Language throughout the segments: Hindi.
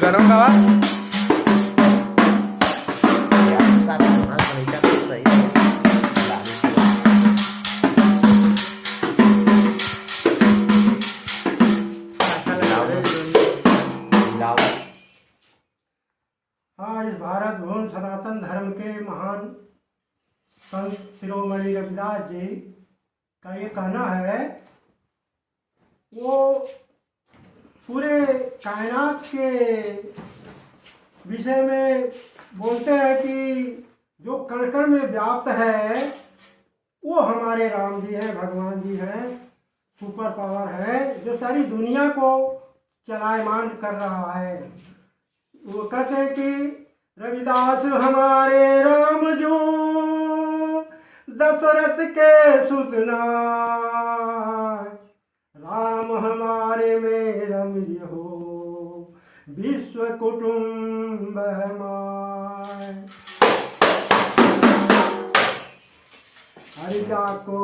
गरम खावा हाँ, इस भारत भूमि सनातन धर्म के महान संत शिरोमणि रविदास जी का ये कहना है, वो पूरे कायनात के विषय में बोलते हैं कि जो कण कण में व्याप्त है वो हमारे राम जी हैं, भगवान जी हैं, सुपर पावर है जो सारी दुनिया को चलायमान कर रहा है। वो कहते हैं कि रविदास हमारे राम जो दशरथ के सुतना, राम हमारे में रमज हो विश्व कुटुंब हमारे। हरिजा को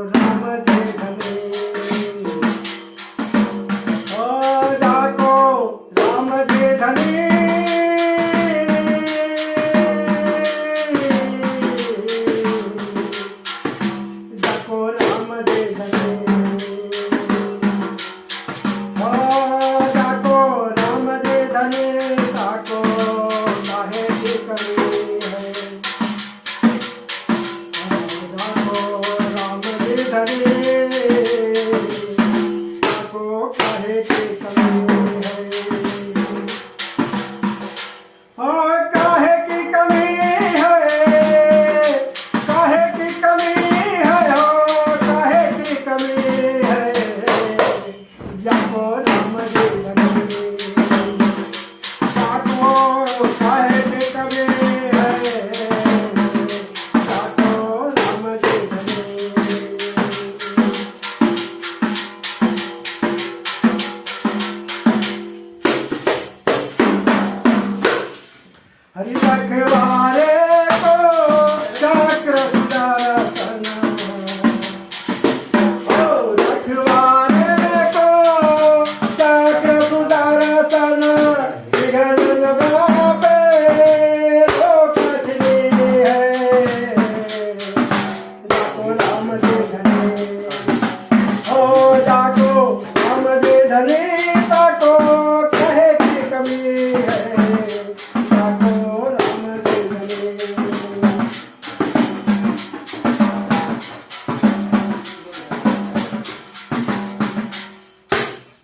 राम दे धने, ओ जाको राम दे धने, जाको राम दे धने, ओ जाको राम दे धने, जाको काहे की कमी है, जाको राम दे धने, जाको काहे की कमी है, और काहे की कमी है, काहे की कमी है, हो काहे की कमी है, जाको राम दे धने, जाको काहे की कमी है, जाको राम दे धने। हरि रखवारे को चक्र सुदर्शन, ओ रखवारे को चक्र सुदर्शन, विघ्न लगा पे रोक ली है, जाको राम दे धने, ओ जाको राम दे धने, जाको कहे की कमी है, जाको राम दे धने।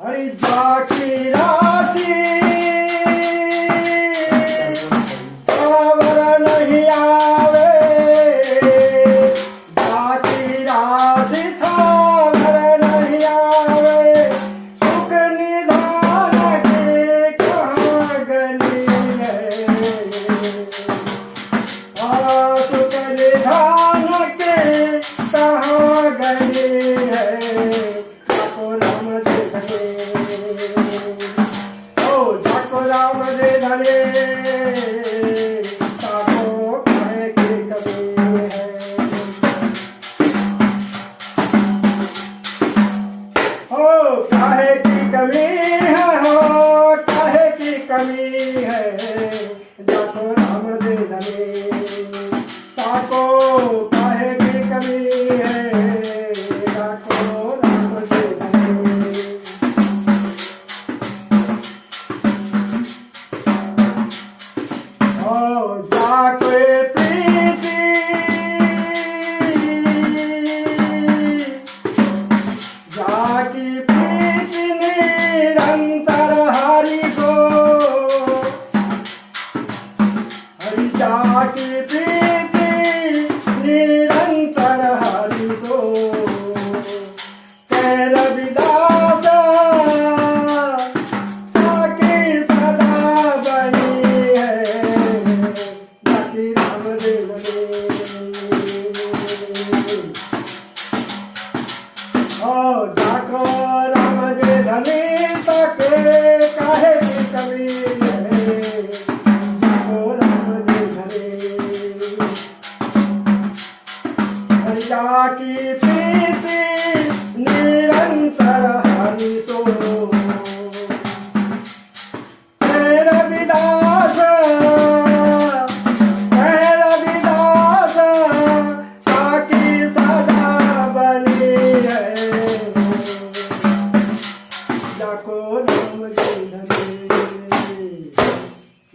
हरि जाकी राशि पावर नहीं आवे, जाकी राशि पावर नहीं आवे, सुख निधान की कहाँ गली है, सुख निधान के कहाँ गली है, जाको राम दे धने,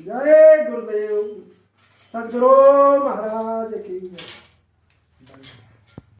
जय गुरुदेव। सद्गुरु